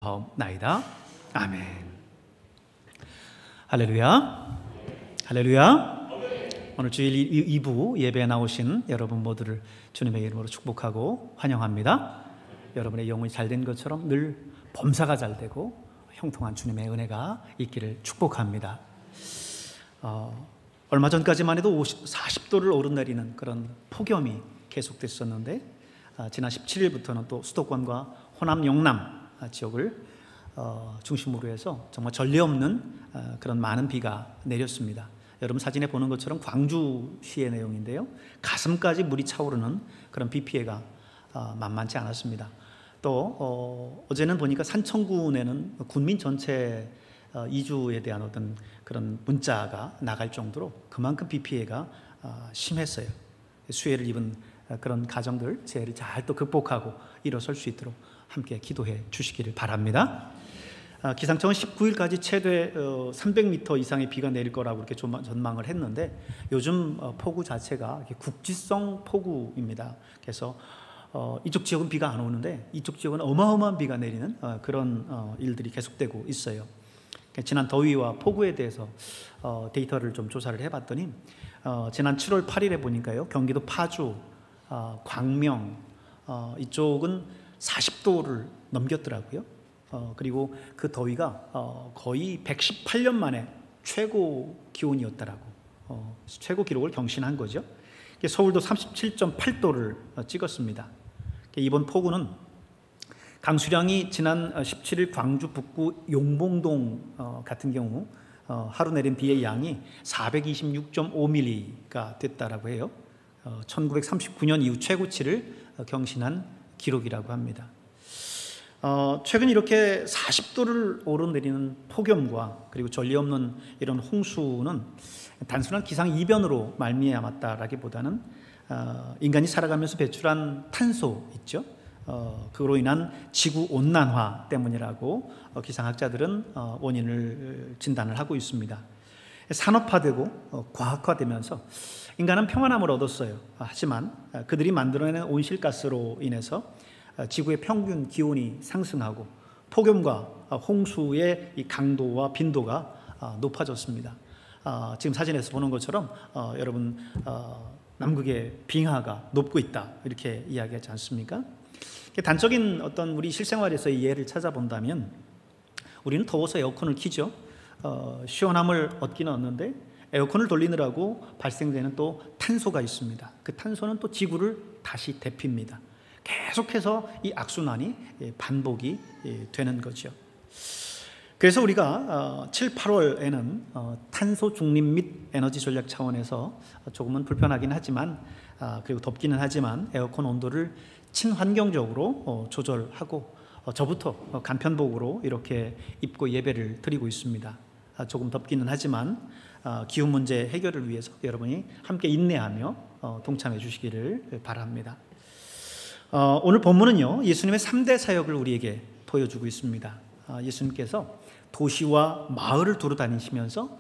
나이다. 아멘. 할렐루야. 할렐루야. 오늘 주일 2부 예배에 나오신 여러분 모두를 주님의 이름으로 축복하고 환영합니다. 여러분의 영혼이 잘된 것처럼 늘 범사가 잘되고 형통한 주님의 은혜가 있기를 축복합니다. 얼마 전까지만 해도 40도를 오르내리는 그런 폭염이 계속됐었는데 지난 17일부터는 또 수도권과 호남, 영남 지역을 중심으로 해서 정말 전례 없는 그런 많은 비가 내렸습니다. 여러분 사진에 보는 것처럼 광주시의 내용인데요, 가슴까지 물이 차오르는 그런 비 피해가 만만치 않았습니다. 또 어제는 보니까 산청군에는 군민 전체 이주에 대한 어떤 그런 문자가 나갈 정도로 그만큼 비 피해가 심했어요. 수해를 입은 그런 가정들 재해를 잘 또 극복하고 일어설 수 있도록 함께 기도해 주시기를 바랍니다. 기상청은 19일까지 최대 300m 이상의 비가 내릴 거라고 이렇게 전망을 했는데 요즘 폭우 자체가 국지성 폭우입니다. 그래서 이쪽 지역은 비가 안 오는데 이쪽 지역은 어마어마한 비가 내리는 그런 일들이 계속되고 있어요. 지난 더위와 폭우에 대해서 데이터를 좀 조사를 해봤더니 지난 7월 8일에 보니까요, 경기도 파주, 광명 이쪽은 40도를 넘겼더라고요. 그리고 그 더위가 거의 118년 만에 최고 기온이었다라고 최고 기록을 경신한 거죠. 서울도 37.8도를 찍었습니다. 이번 폭우는 강수량이 지난 17일 광주 북구 용봉동 같은 경우 하루 내린 비의 양이 426.5mm가 됐다라고 해요. 1939년 이후 최고치를 경신한 기록이라고 합니다. 최근 이렇게 40도를 오르내리는 폭염과 그리고 전례 없는 이런 홍수는 단순한 기상 이변으로 말미암았다라기보다는 인간이 살아가면서 배출한 탄소 있죠. 그로 인한 지구 온난화 때문이라고 기상학자들은 원인을 진단을 하고 있습니다. 산업화되고 과학화되면서 인간은 평안함을 얻었어요. 하지만 그들이 만들어내는 온실가스로 인해서 지구의 평균 기온이 상승하고 폭염과 홍수의 이 강도와 빈도가 높아졌습니다. 지금 사진에서 보는 것처럼 여러분 남극의 빙하가 높고 있다 이렇게 이야기하지 않습니까? 단적인 어떤 우리 실생활에서의 예를 찾아본다면 우리는 더워서 에어컨을 켜죠. 시원함을 얻기는 얻는데 에어컨을 돌리느라고 발생되는 또 탄소가 있습니다. 그 탄소는 또 지구를 다시 데핍니다. 계속해서 이 악순환이 반복이 되는 거죠. 그래서 우리가 7, 8월에는 탄소 중립 및 에너지 전략 차원에서 조금은 불편하긴 하지만 그리고 덥기는 하지만 에어컨 온도를 친환경적으로 조절하고 저부터 간편복으로 이렇게 입고 예배를 드리고 있습니다. 조금 덥기는 하지만 기후 문제 해결을 위해서 여러분이 함께 인내하며 동참해 주시기를 바랍니다. 오늘 본문은요, 예수님의 3대 사역을 우리에게 보여주고 있습니다. 예수님께서 도시와 마을을 두루 다니시면서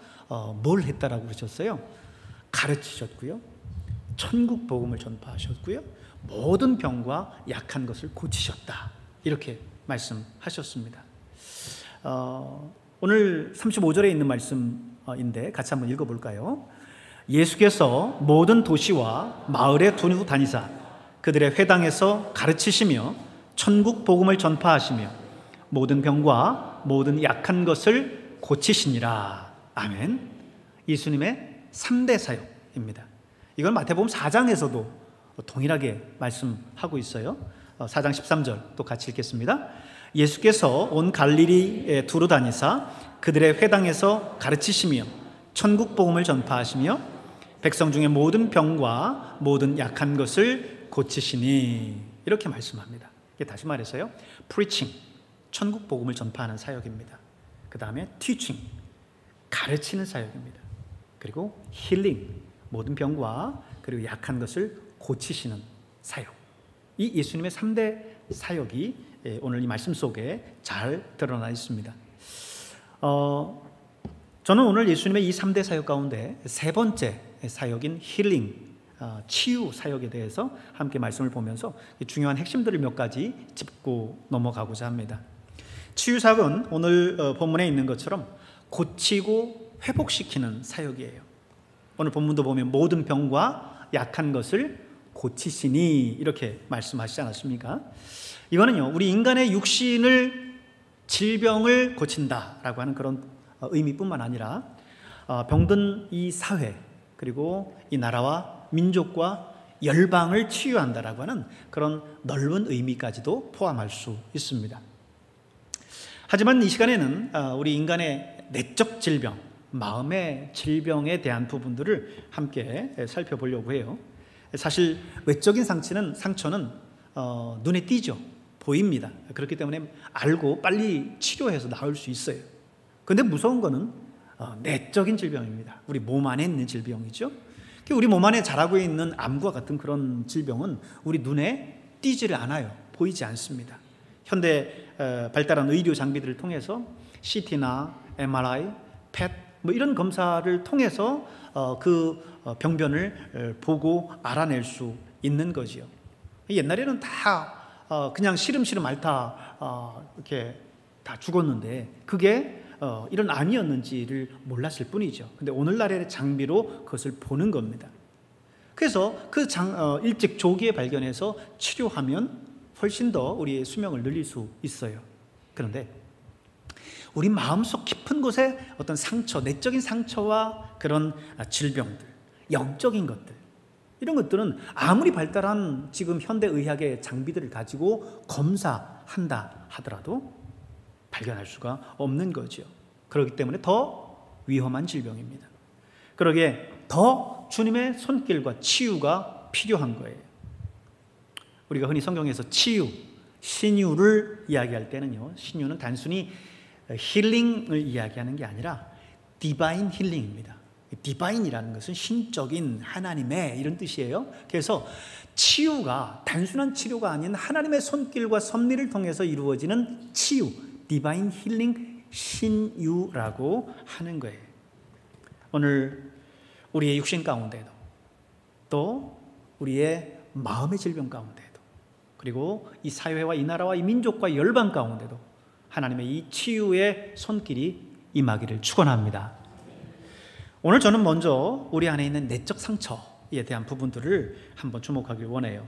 뭘 했다라고 그러셨어요? 가르치셨고요, 천국 복음을 전파하셨고요, 모든 병과 약한 것을 고치셨다 이렇게 말씀하셨습니다. 오늘 35절에 있는 말씀인데 같이 한번 읽어볼까요? 예수께서 모든 도시와 마을에 두루 다니사 그들의 회당에서 가르치시며 천국 복음을 전파하시며 모든 병과 모든 약한 것을 고치시니라. 아멘. 예수님의 3대 사역입니다. 이걸 마태복음 4장에서도 동일하게 말씀하고 있어요. 4장 13절 또 같이 읽겠습니다. 예수께서 온 갈릴리에 두루 다니사 그들의 회당에서 가르치시며 천국 복음을 전파하시며 백성 중에 모든 병과 모든 약한 것을 고치시니 이렇게 말씀합니다. 다시 말해서요, preaching, 천국 복음을 전파하는 사역입니다. 그 다음에 teaching, 가르치는 사역입니다. 그리고 healing, 모든 병과 그리고 약한 것을 고치시는 사역. 이 예수님의 3대 사역이 오늘 이 말씀 속에 잘 드러나 있습니다. 저는 오늘 예수님의 이 3대 사역 가운데 세 번째 사역인 힐링, 치유 사역에 대해서 함께 말씀을 보면서 중요한 핵심들을 몇 가지 짚고 넘어가고자 합니다. 치유사역은 오늘 본문에 있는 것처럼 고치고 회복시키는 사역이에요. 오늘 본문도 보면 모든 병과 약한 것을 고치시니 이렇게 말씀하시지 않았습니까? 이거는요, 우리 인간의 육신을 질병을 고친다라고 하는 그런 의미뿐만 아니라 병든 이 사회, 그리고 이 나라와 민족과 열방을 치유한다라고 하는 그런 넓은 의미까지도 포함할 수 있습니다. 하지만 이 시간에는 우리 인간의 내적 질병, 마음의 질병에 대한 부분들을 함께 살펴보려고 해요. 사실 외적인 상처는 눈에 띄죠. 보입니다. 그렇기 때문에 알고 빨리 치료해서 나을 수 있어요. 그런데 무서운 거는 내적인 질병입니다. 우리 몸 안에 있는 질병이죠. 우리 몸 안에 자라고 있는 암과 같은 그런 질병은 우리 눈에 띄지를 않아요. 보이지 않습니다. 현대 발달한 의료 장비들을 통해서 CT나 MRI, PET 이런 검사를 통해서 그 병변을 보고 알아낼 수 있는 거지요. 옛날에는 다 그냥 시름시름 앓다 이렇게 다 죽었는데 그게 이런 암이었는지를 몰랐을 뿐이죠. 근데 오늘날의 장비로 그것을 보는 겁니다. 그래서 일찍 조기에 발견해서 치료하면 훨씬 더 우리의 수명을 늘릴 수 있어요. 그런데 우리 마음속 깊은 곳에 어떤 상처, 내적인 상처와 그런 질병들, 영적인 것들, 이런 것들은 아무리 발달한 지금 현대의학의 장비들을 가지고 검사한다 하더라도 발견할 수가 없는 거죠. 그렇기 때문에 더 위험한 질병입니다. 그러기에 더 주님의 손길과 치유가 필요한 거예요. 우리가 흔히 성경에서 치유, 신유를 이야기할 때는요, 신유는 단순히 힐링을 이야기하는 게 아니라 디바인 힐링입니다. 디바인이라는 것은 신적인 하나님의 이런 뜻이에요. 그래서 치유가 단순한 치료가 아닌 하나님의 손길과 섭리를 통해서 이루어지는 치유, 디바인 힐링, 신유라고 하는 거예요. 오늘 우리의 육신 가운데도 또 우리의 마음의 질병 가운데도 그리고 이 사회와 이 나라와 이 민족과 열방 가운데도 하나님의 이 치유의 손길이 임하기를 축원합니다. 오늘 저는 먼저 우리 안에 있는 내적 상처에 대한 부분들을 한번 주목하길 원해요.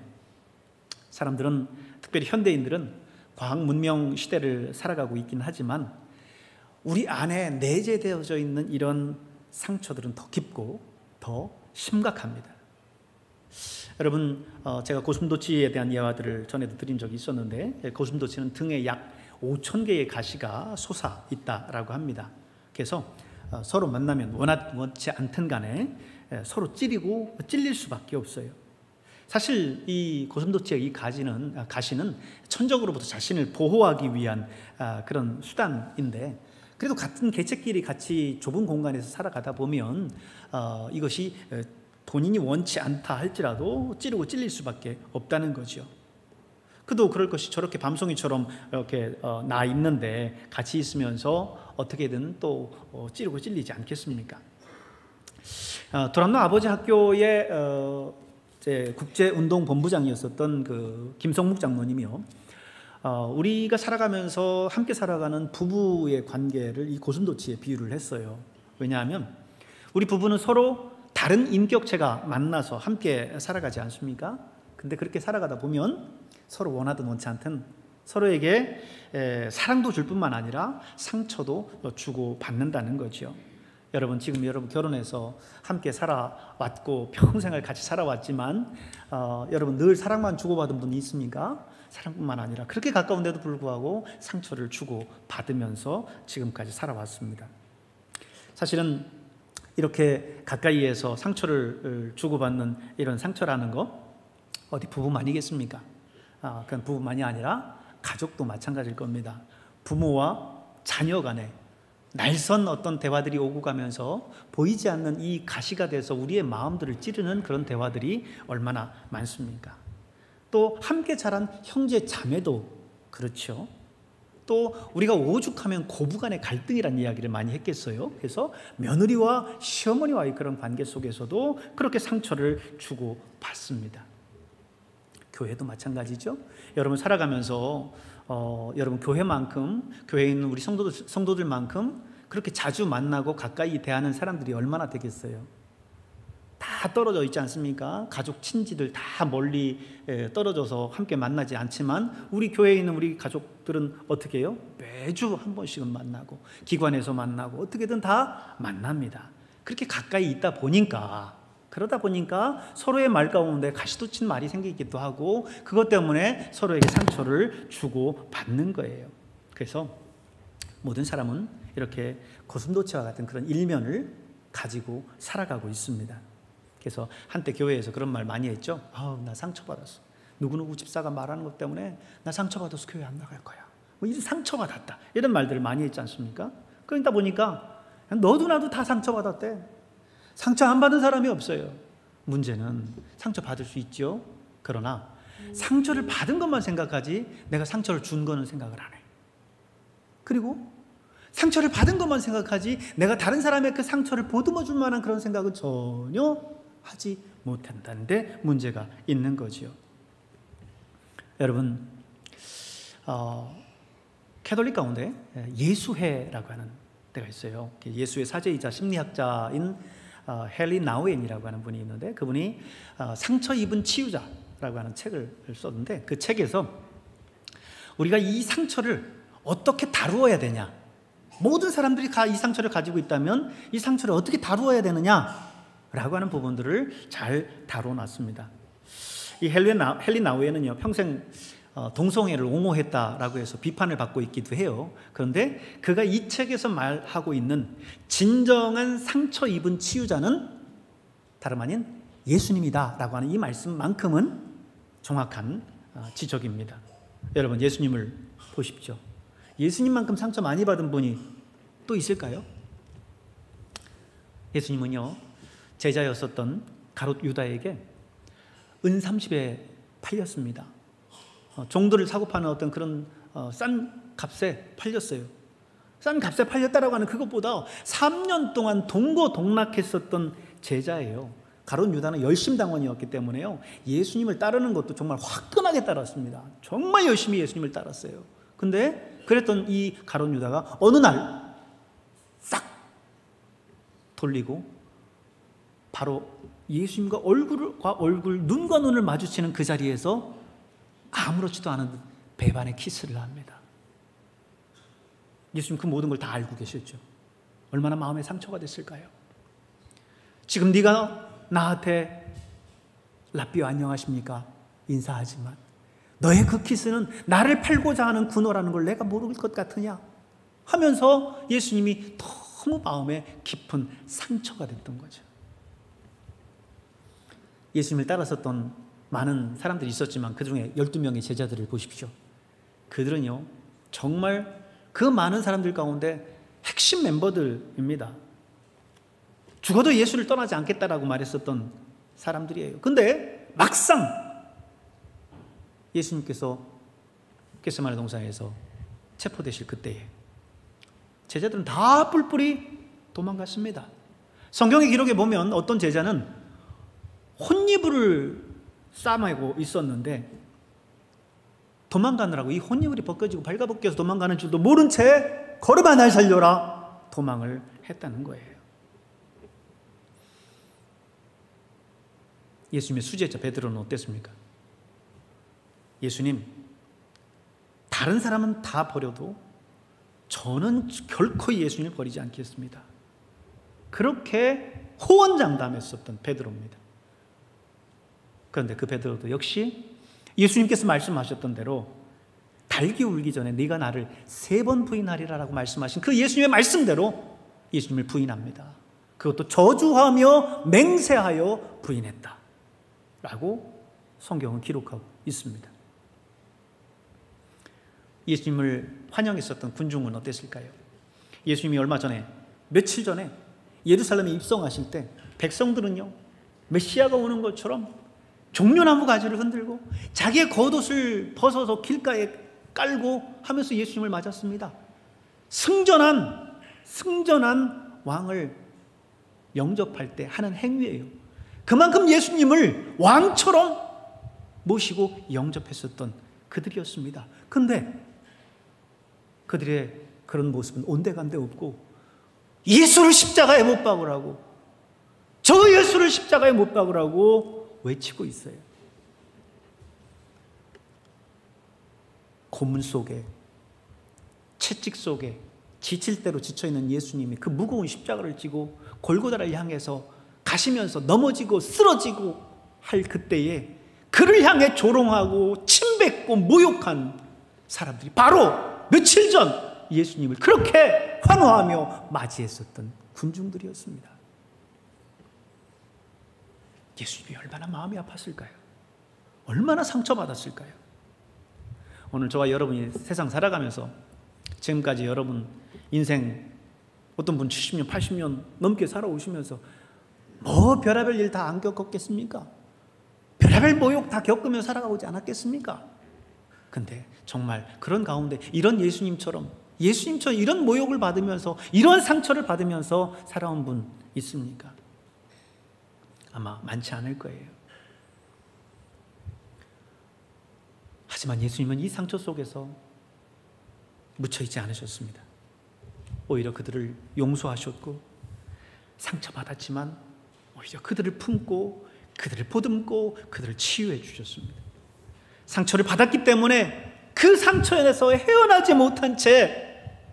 사람들은, 특별히 현대인들은 과학 문명 시대를 살아가고 있긴 하지만 우리 안에 내재되어져 있는 이런 상처들은 더 깊고 더 심각합니다. 여러분, 제가 고슴도치에 대한 예화들을 전에도 드린 적이 있었는데, 고슴도치는 등에 약 5,000개의 가시가 솟아 있다라고 합니다. 그래서 서로 만나면 원치 않든 간에 서로 찌르고 찔릴 수밖에 없어요. 사실 이 고슴도치의 이 가시는 천적으로부터 자신을 보호하기 위한 그런 수단인데, 그래도 같은 개체끼리 같이 좁은 공간에서 살아가다 보면 이것이 본인이 원치 않다 할지라도 찌르고 찔릴 수밖에 없다는 거죠. 그도 그럴 것이 저렇게 밤송이처럼 이렇게 나 있는데 같이 있으면서 어떻게든 또 찌르고 찔리지 않겠습니까? 도람노 아버지 학교의 국제운동본부장이었었던 그 김성묵 장로님이요, 우리가 살아가면서 함께 살아가는 부부의 관계를 이 고슴도치에 비유를 했어요. 왜냐하면 우리 부부는 서로 다른 인격체가 만나서 함께 살아가지 않습니까? 근데 그렇게 살아가다 보면 서로 원하든 원치 않든 서로에게 사랑도 줄 뿐만 아니라 상처도 주고 받는다는 거죠. 여러분, 지금 여러분 결혼해서 함께 살아왔고 평생을 같이 살아왔지만 여러분 늘 사랑만 주고받은 분이 있습니까? 사랑뿐만 아니라 그렇게 가까운데도 불구하고 상처를 주고 받으면서 지금까지 살아왔습니다. 사실은 이렇게 가까이에서 상처를 주고받는 이런 상처라는 거 어디 부부만이겠습니까? 그건 부부만이 아니라 가족도 마찬가지일 겁니다. 부모와 자녀 간에 날선 어떤 대화들이 오고 가면서 보이지 않는 이 가시가 돼서 우리의 마음들을 찌르는 그런 대화들이 얼마나 많습니까? 또 함께 자란 형제 자매도 그렇죠. 또 우리가 오죽하면 고부간의 갈등이라는 이야기를 많이 했겠어요. 그래서 며느리와 시어머니와의 그런 관계 속에서도 그렇게 상처를 주고 받습니다. 교회도 마찬가지죠. 여러분 살아가면서 여러분 교회에 있는 우리 성도들만큼 그렇게 자주 만나고 가까이 대하는 사람들이 얼마나 되겠어요? 다 떨어져 있지 않습니까? 가족 친지들 다 멀리 떨어져서 함께 만나지 않지만 우리 교회에 있는 우리 가족들은 어떻게 해요? 매주 한 번씩은 만나고 기관에서 만나고 어떻게든 다 만납니다. 그렇게 가까이 있다 보니까 그러다 보니까 서로의 말 가운데 가시도 친 말이 생기기도 하고 그것 때문에 서로에게 상처를 주고 받는 거예요. 그래서 모든 사람은 이렇게 고슴도치와 같은 그런 일면을 가지고 살아가고 있습니다. 그래서 한때 교회에서 그런 말 많이 했죠. 나 상처받았어. 누구누구 집사가 말하는 것 때문에 나 상처받아서 교회 안 나갈 거야. 이 상처받았다. 이런 말들을 많이 했지 않습니까? 그러다 보니까 너도 나도 다 상처받았대. 상처 안 받은 사람이 없어요. 문제는 상처받을 수 있죠. 그러나 상처를 받은 것만 생각하지 내가 상처를 준 거는 생각을 안 해. 그리고 상처를 받은 것만 생각하지 내가 다른 사람의 그 상처를 보듬어 줄 만한 그런 생각은 전혀 하지 못한다는데 문제가 있는 거지요. 여러분, 캐톨릭 가운데 예수회라고 하는 때가 있어요. 예수의 사제이자 심리학자인 헨리 나우엔이라고 하는 분이 있는데 그분이 상처 입은 치유자라고 하는 책을 썼는데 그 책에서 우리가 이 상처를 어떻게 다루어야 되냐, 모든 사람들이 이 상처를 가지고 있다면 이 상처를 어떻게 다루어야 되느냐라고 하는 부분들을 잘 다뤄놨습니다. 이 헨리 나우엔은요 평생 동성애를 옹호했다라고 해서 비판을 받고 있기도 해요. 그런데 그가 이 책에서 말하고 있는 진정한 상처 입은 치유자는 다름 아닌 예수님이다라고 하는 이 말씀만큼은 정확한 지적입니다. 여러분, 예수님을 보십시오. 예수님만큼 상처 많이 받은 분이 또 있을까요? 예수님은요 제자였었던 가롯 유다에게 은 30에 팔렸습니다. 종들을 사고 파는 어떤 그런 싼 값에 팔렸어요. 싼 값에 팔렸다라고 하는 그것보다 3년 동안 동고동락했었던 제자예요. 가롯 유다는 열심당원이었기 때문에요 예수님을 따르는 것도 정말 화끈하게 따랐습니다. 정말 열심히 예수님을 따랐어요. 근데 그랬던 이 가롯 유다가 어느 날 싹 돌리고 바로 예수님과 얼굴과 얼굴, 눈과 눈을 마주치는 그 자리에서 아무렇지도 않은 배반의 키스를 합니다. 예수님 그 모든 걸 다 알고 계셨죠. 얼마나 마음에 상처가 됐을까요? 지금 네가 나한테 라삐오 안녕하십니까? 인사하지만 너의 그 키스는 나를 팔고자 하는 군어라는 걸 내가 모를 것 같으냐? 하면서 예수님이 너무 마음에 깊은 상처가 됐던 거죠. 예수님을 따랐었던 많은 사람들이 있었지만 그 중에 12명의 제자들을 보십시오. 그들은요 정말 그 많은 사람들 가운데 핵심 멤버들입니다. 죽어도 예수를 떠나지 않겠다라고 말했었던 사람들이에요. 근데 막상 예수님께서 겟세마네 동산에서 체포되실 그때에 제자들은 다 뿔뿔이 도망갔습니다. 성경의 기록에 보면 어떤 제자는 혼이불을 싸매고 있었는데 도망가느라고 이 혼이불이 벗겨지고 발가벗겨서 도망가는 줄도 모른 채 걸어봐 날 살려라 도망을 했다는 거예요. 예수님의 수제자 베드로는 어땠습니까? 예수님, 다른 사람은 다 버려도 저는 결코 예수님을 버리지 않겠습니다. 그렇게 호언장담했었던 베드로입니다. 그런데 그 베드로도 역시 예수님께서 말씀하셨던 대로 달기 울기 전에 네가 나를 3번 부인하리라라고 말씀하신 그 예수님의 말씀대로 예수님을 부인합니다. 그것도 저주하며 맹세하여 부인했다 라고 성경은 기록하고 있습니다. 예수님을 환영했었던 군중은 어땠을까요? 예수님이 얼마 전에, 며칠 전에 예루살렘에 입성하실 때 백성들은요 메시아가 오는 것처럼 종려나무 가지를 흔들고 자기의 겉옷을 벗어서 길가에 깔고 하면서 예수님을 맞았습니다. 승전한 왕을 영접할 때 하는 행위예요. 그만큼 예수님을 왕처럼 모시고 영접했었던 그들이었습니다. 근데 그들의 그런 모습은 온데간데 없고 예수를 십자가에 못 박으라고, 저 예수를 십자가에 못 박으라고 외치고 있어요. 고문 속에, 채찍 속에 지칠 대로 지쳐있는 예수님이 그 무거운 십자가를 지고 골고다를 향해서 가시면서 넘어지고 쓰러지고 할 그때에 그를 향해 조롱하고 침뱉고 모욕한 사람들이 바로 며칠 전 예수님을 그렇게 환호하며 맞이했었던 군중들이었습니다. 예수님이 얼마나 마음이 아팠을까요? 얼마나 상처받았을까요? 오늘 저와 여러분이 세상 살아가면서 지금까지 여러분 인생 어떤 분 70년, 80년 넘게 살아오시면서 뭐 별의별 일 다 안 겪었겠습니까? 별의별 모욕 다 겪으며 살아가지 않았겠습니까? 근데 정말 그런 가운데 이런 예수님처럼 이런 모욕을 받으면서 이런 상처를 받으면서 살아온 분 있습니까? 아마 많지 않을 거예요. 하지만 예수님은 이 상처 속에서 묻혀있지 않으셨습니다. 오히려 그들을 용서하셨고 상처받았지만 오히려 그들을 품고 그들을 보듬고 그들을 치유해 주셨습니다. 상처를 받았기 때문에 그 상처에서 헤어나지 못한 채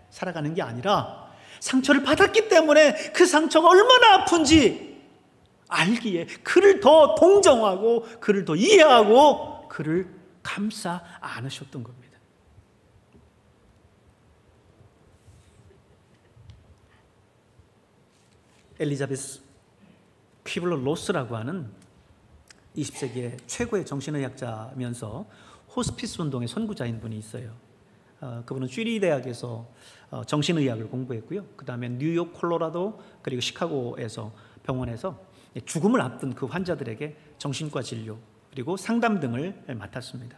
살아가는 게 아니라 상처를 받았기 때문에 그 상처가 얼마나 아픈지 알기에 그를 더 동정하고 그를 더 이해하고 그를 감싸 안으셨던 겁니다. 엘리자베스 퀴블러-로스라고 하는 20세기의 최고의 정신의학자면서 호스피스 운동의 선구자인 분이 있어요. 그분은 슈리 대학에서 정신의학을 공부했고요. 그 다음에 뉴욕, 콜로라도 그리고 시카고에서 병원에서 죽음을 앞둔 그 환자들에게 정신과 진료 그리고 상담 등을 맡았습니다.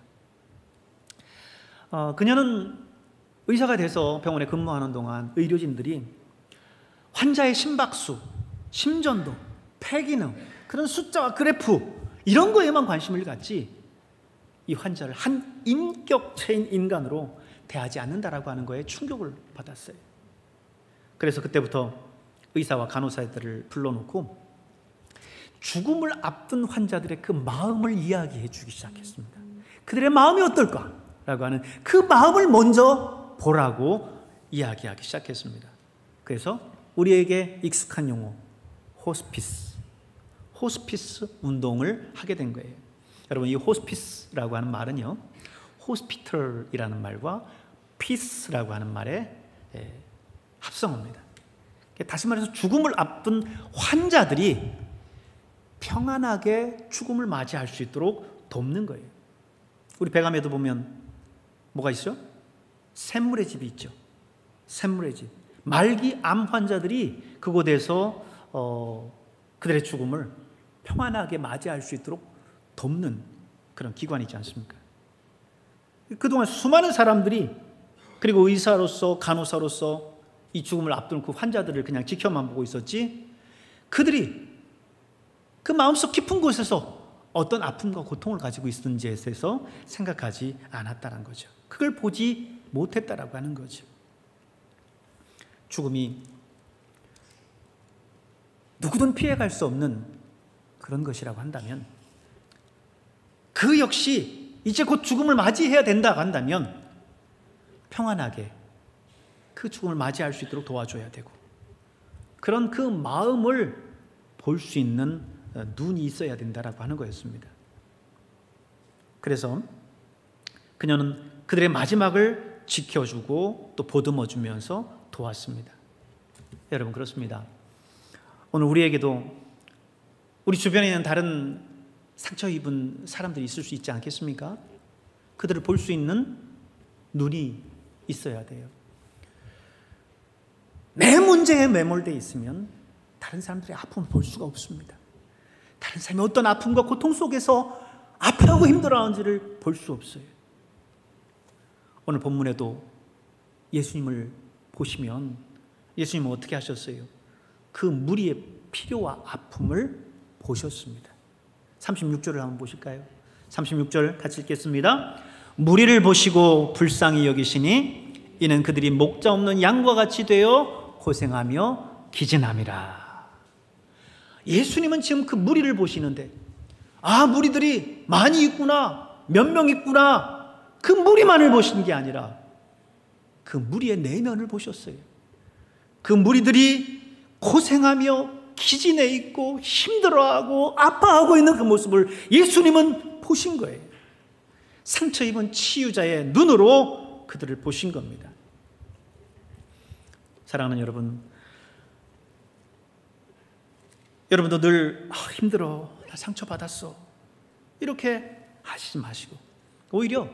그녀는 의사가 돼서 병원에 근무하는 동안 의료진들이 환자의 심박수, 심전도, 폐기능, 그런 숫자와 그래프 이런 거에만 관심을 갖지 이 환자를 한 인격체인 인간으로 대하지 않는다라고 하는 거에 충격을 받았어요. 그래서 그때부터 의사와 간호사들을 불러놓고 죽음을 앞둔 환자들의 그 마음을 이야기해 주기 시작했습니다. 그들의 마음이 어떨까라고 하는 그 마음을 먼저 보라고 이야기하기 시작했습니다. 그래서 우리에게 익숙한 용어 호스피스 운동을 하게 된 거예요. 여러분, 이 호스피스라고 하는 말은요, 호스피털이라는 말과 피스라고 하는 말의 합성어입니다. 다시 말해서 죽음을 앞둔 환자들이 평안하게 죽음을 맞이할 수 있도록 돕는 거예요. 우리 백암에도 보면 뭐가 있죠? 샘물의 집이 있죠. 샘물의 집. 말기 암 환자들이 그곳에서 그들의 죽음을 평안하게 맞이할 수 있도록 돕는 그런 기관이지 않습니까? 그동안 수많은 사람들이 그리고 의사로서 간호사로서 이 죽음을 앞둔 그 환자들을 그냥 지켜만 보고 있었지 그들이 그 마음속 깊은 곳에서 어떤 아픔과 고통을 가지고 있었는지에 대해서 생각하지 않았다는 거죠. 그걸 보지 못했다라고 하는 거죠. 죽음이 누구든 피해갈 수 없는 그런 것이라고 한다면 그 역시 이제 곧 죽음을 맞이해야 된다고 한다면 평안하게 그 죽음을 맞이할 수 있도록 도와줘야 되고 그런 그 마음을 볼 수 있는 눈이 있어야 된다라고 하는 거였습니다. 그래서 그녀는 그들의 마지막을 지켜주고 또 보듬어주면서 도왔습니다. 여러분, 그렇습니다. 오늘 우리에게도 우리 주변에 있는 다른 상처 입은 사람들이 있을 수 있지 않겠습니까? 그들을 볼 수 있는 눈이 있어야 돼요. 내 문제에 매몰되어 있으면 다른 사람들의 아픔을 볼 수가 없습니다. 다른 사람이 어떤 아픔과 고통 속에서 아파하고 힘들어하는지를 볼 수 없어요. 오늘 본문에도 예수님을 보시면 예수님은 어떻게 하셨어요? 그 무리의 필요와 아픔을 보셨습니다. 36절을 한번 보실까요? 36절 같이 읽겠습니다. 무리를 보시고 불쌍히 여기시니 이는 그들이 목자 없는 양과 같이 되어 고생하며 기진함이라. 예수님은 지금 그 무리를 보시는데, 아, 무리들이 많이 있구나, 몇 명 있구나, 그 무리만을 보신 게 아니라 그 무리의 내면을 보셨어요. 그 무리들이 고생하며 기진해 있고 힘들어하고 아파하고 있는 그 모습을 예수님은 보신 거예요. 상처 입은 치유자의 눈으로 그들을 보신 겁니다. 사랑하는 여러분, 여러분도 늘 힘들어, 나 상처받았어, 이렇게 하시지 마시고 오히려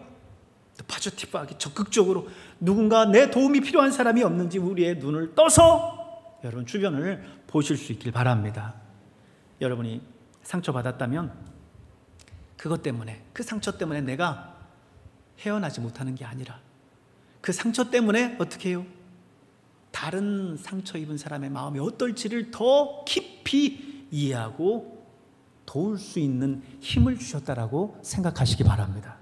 파지티브하게 적극적으로 누군가 내 도움이 필요한 사람이 없는지 우리의 눈을 떠서 여러분 주변을 보실 수 있길 바랍니다. 여러분이 상처받았다면 그것 때문에, 그 상처 때문에 내가 헤어나지 못하는 게 아니라 그 상처 때문에 어떻게 해요? 다른 상처 입은 사람의 마음이 어떨지를 더 깊이 이해하고 도울 수 있는 힘을 주셨다라고 생각하시기 바랍니다.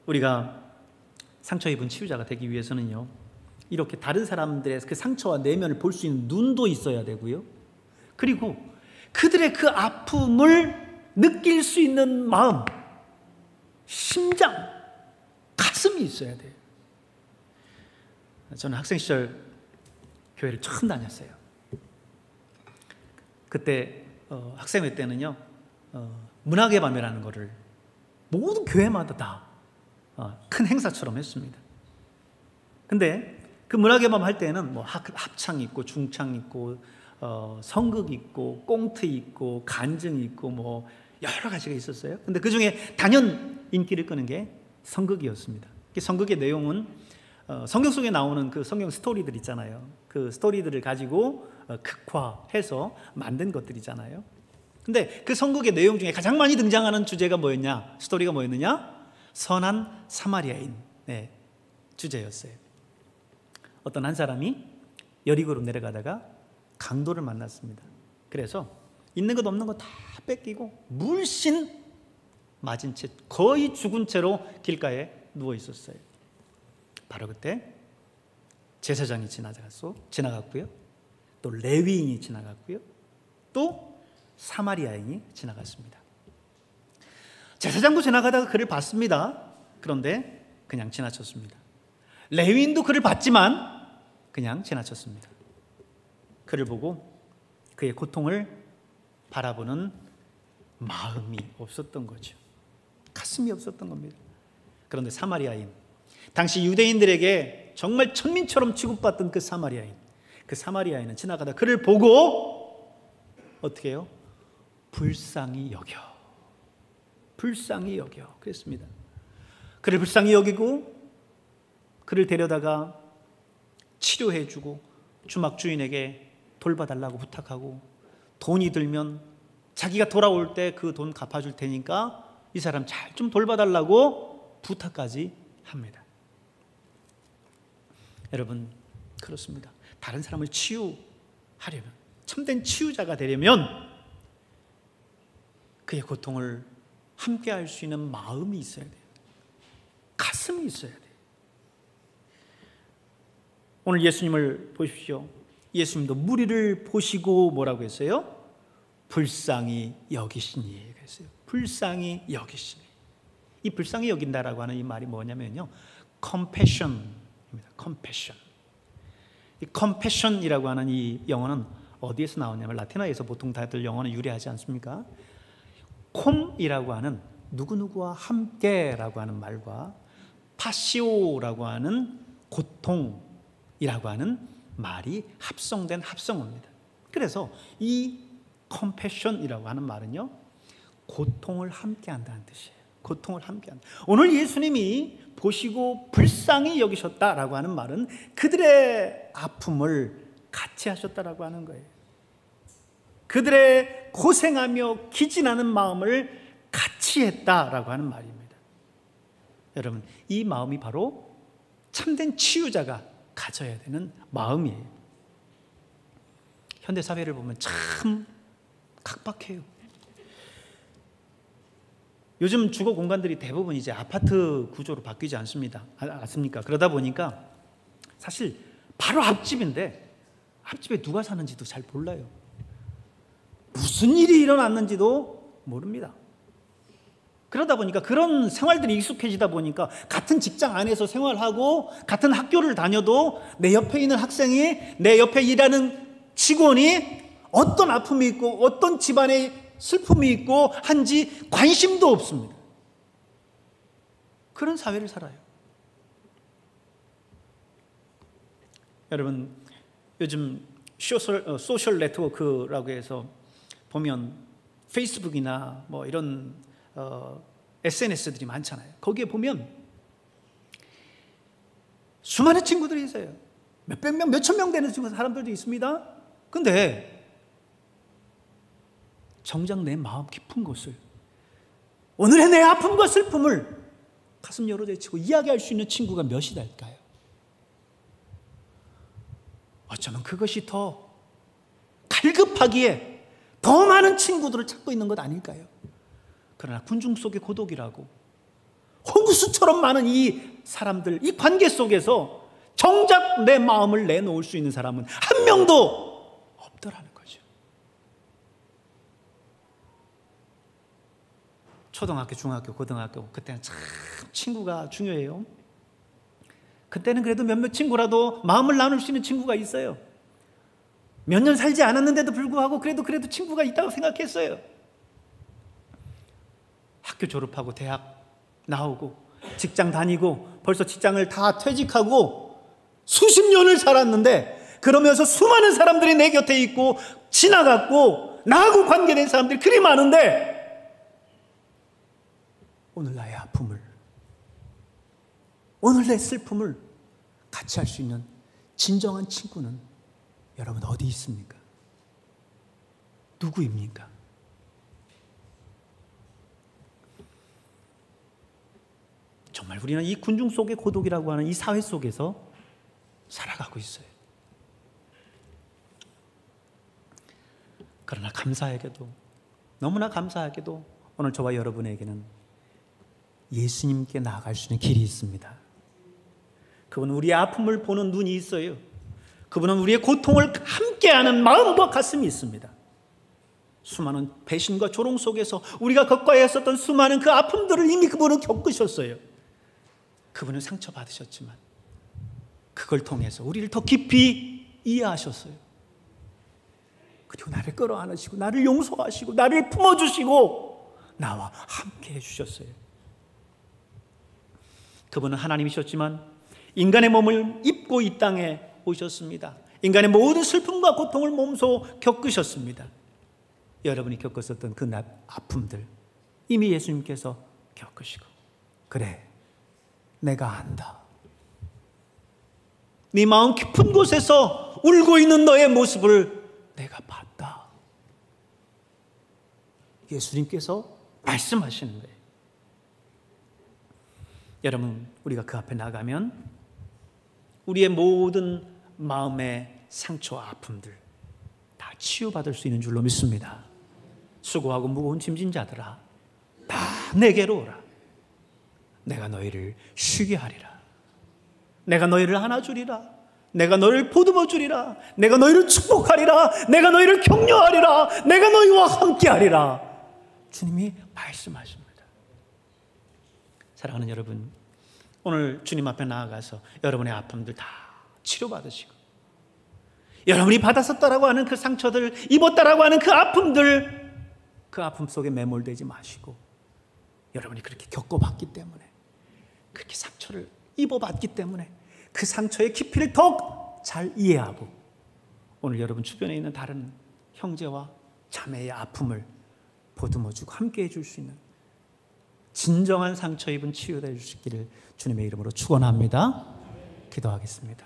우리가 상처 입은 치유자가 되기 위해서는요, 이렇게 다른 사람들의 그 상처와 내면을 볼 수 있는 눈도 있어야 되고요, 그리고 그들의 그 아픔을 느낄 수 있는 마음, 심장, 가슴이 있어야 돼요. 저는 학생 시절 교회를 처음 다녔어요. 그때 학생회 때는요, 문학의 밤이라는 거를 모든 교회마다 다 큰 행사처럼 했습니다. 근데 그 문학의 밤 할 때는 뭐 합창 있고 중창 있고 성극 있고 꽁트 있고 간증 있고 뭐 여러 가지가 있었어요. 근데 그 중에 단연 인기를 끄는 게 성극이었습니다. 성극의 내용은 성경 속에 나오는 그 성경 스토리들 있잖아요. 그 스토리들을 가지고 극화해서 만든 것들이잖아요. 근데 그 성극의 내용 중에 가장 많이 등장하는 주제가 뭐였냐? 스토리가 뭐였느냐? 선한 사마리아인 주제였어요. 어떤 한 사람이 여리고로 내려가다가 강도를 만났습니다. 그래서 있는 것 없는 것 다 뺏기고 물씬 맞은 채 거의 죽은 채로 길가에 누워 있었어요. 바로 그때 제사장이 지나갔고요, 또 레위인이 지나갔고요, 또 사마리아인이 지나갔습니다. 제사장도 지나가다가 그를 봤습니다. 그런데 그냥 지나쳤습니다. 레위인도 그를 봤지만 그냥 지나쳤습니다. 그를 보고 그의 고통을 바라보는 마음이 없었던 거죠. 가슴이 없었던 겁니다. 그런데 사마리아인, 당시 유대인들에게 정말 천민처럼 취급받던 그 사마리아인은 지나가다 그를 보고 어떻게 해요? 불쌍히 여겨 그랬습니다. 그를 불쌍히 여기고 그를 데려다가 치료해주고 주막 주인에게 돌봐달라고 부탁하고 돈이 들면 자기가 돌아올 때 그 돈 갚아줄 테니까 이 사람 잘 좀 돌봐달라고 부탁까지 합니다. 여러분, 그렇습니다. 다른 사람을 치유하려면, 참된 치유자가 되려면 그의 고통을 함께 할 수 있는 마음이 있어야 돼요. 가슴이 있어야 돼요. 오늘 예수님을 보십시오. 예수님도 무리를 보시고 뭐라고 했어요? 불쌍히 여기시니 그랬어요. 불쌍히 여기시니. 이 불쌍히 여긴다라고 하는 이 말이 뭐냐면요, compassion입니다. compassion. 이 compassion이라고 하는 이 영어는 어디에서 나오냐면 라틴어에서 보통 다들 영어는 유래하지 않습니까? 콤이라고 하는 누구누구와 함께라고 하는 말과 파시오라고 하는 고통이라고 하는 말이 합성된 합성어입니다. 그래서 이 compassion이라고 하는 말은요, 고통을 함께한다는 뜻이에요. 고통을 함께한다. 오늘 예수님이 보시고 불쌍히 여기셨다라고 하는 말은 그들의 아픔을 같이 하셨다라고 하는 거예요. 그들의 고생하며 기진하는 마음을 같이 했다라고 하는 말입니다. 여러분, 이 마음이 바로 참된 치유자가 가져야 되는 마음이에요. 현대 사회를 보면 참 각박해요. 요즘 주거 공간들이 대부분 이제 아파트 구조로 바뀌지 않습니까? 그러다 보니까 사실 바로 앞집인데 앞집에 누가 사는지도 잘 몰라요. 무슨 일이 일어났는지도 모릅니다. 그러다 보니까 그런 생활들이 익숙해지다 보니까 같은 직장 안에서 생활하고 같은 학교를 다녀도 내 옆에 있는 학생이, 내 옆에 일하는 직원이 어떤 아픔이 있고 어떤 집안의 슬픔이 있고 한지 관심도 없습니다. 그런 사회를 살아요. 여러분, 요즘 소셜 네트워크라고 해서 보면 페이스북이나 뭐 이런 SNS들이 많잖아요. 거기에 보면 수많은 친구들이 있어요. 몇백 명, 몇천 명 되는 사람들도 있습니다. 근데 정작 내 마음 깊은 곳을, 오늘의 내 아픔과 슬픔을 가슴 열어제치고 이야기할 수 있는 친구가 몇이 될까요? 어쩌면 그것이 더 갈급하기에 더 많은 친구들을 찾고 있는 것 아닐까요? 그러나 군중 속의 고독이라고 홍수처럼 많은 이 사람들, 이 관계 속에서 정작 내 마음을 내놓을 수 있는 사람은 한 명도 없더라는 거죠. 초등학교, 중학교, 고등학교, 그때는 참 친구가 중요해요. 그때는 그래도 몇몇 친구라도 마음을 나눌 수 있는 친구가 있어요. 몇 년 살지 않았는데도 불구하고 그래도 친구가 있다고 생각했어요. 학교 졸업하고 대학 나오고 직장 다니고 벌써 직장을 다 퇴직하고 수십 년을 살았는데, 그러면서 수많은 사람들이 내 곁에 있고 지나갔고 나하고 관계된 사람들이 그리 많은데, 오늘 나의 아픔을, 오늘 내 슬픔을 같이 할 수 있는 진정한 친구는 여러분 어디 있습니까? 누구입니까? 정말 우리는 이 군중 속의 고독이라고 하는 이 사회 속에서 살아가고 있어요. 그러나 감사하게도, 너무나 감사하게도 오늘 저와 여러분에게는 예수님께 나아갈 수 있는 길이 있습니다. 그분은 우리의 아픔을 보는 눈이 있어요. 그분은 우리의 고통을 함께하는 마음과 가슴이 있습니다. 수많은 배신과 조롱 속에서 우리가 겪어야 했었던 수많은 그 아픔들을 이미 그분은 겪으셨어요. 그분은 상처받으셨지만 그걸 통해서 우리를 더 깊이 이해하셨어요. 그리고 나를 끌어안으시고 나를 용서하시고 나를 품어주시고 나와 함께 해주셨어요. 그분은 하나님이셨지만 인간의 몸을 입고 이 땅에 오셨습니다. 인간의 모든 슬픔과 고통을 몸소 겪으셨습니다. 여러분이 겪었었던 그 아픔들 이미 예수님께서 겪으시고, 그래, 내가 안다. 네 마음 깊은 곳에서 울고 있는 너의 모습을 내가 봤다. 예수님께서 말씀하시는 거예요. 여러분, 우리가 그 앞에 나가면 우리의 모든 마음의 상처와 아픔들 다 치유받을 수 있는 줄로 믿습니다. 수고하고 무거운 짐진 자들아, 다 내게로 오라. 내가 너희를 쉬게 하리라. 내가 너희를 안아주리라. 내가 너희를 보듬어 주리라. 내가 너희를 축복하리라. 내가 너희를 격려하리라. 내가 너희와 함께하리라. 주님이 말씀하십니다. 사랑하는 여러분, 오늘 주님 앞에 나아가서 여러분의 아픔들 다 치료받으시고, 여러분이 받았었다라고 하는 그 상처들, 입었다라고 하는 그 아픔들, 그 아픔 속에 매몰되지 마시고, 여러분이 그렇게 겪어봤기 때문에, 그렇게 상처를 입어봤기 때문에 그 상처의 깊이를 더욱 잘 이해하고, 오늘 여러분 주변에 있는 다른 형제와 자매의 아픔을 보듬어주고 함께해 줄 수 있는 진정한 상처 입은 치유되어 주시기를 주님의 이름으로 축원합니다. 기도하겠습니다.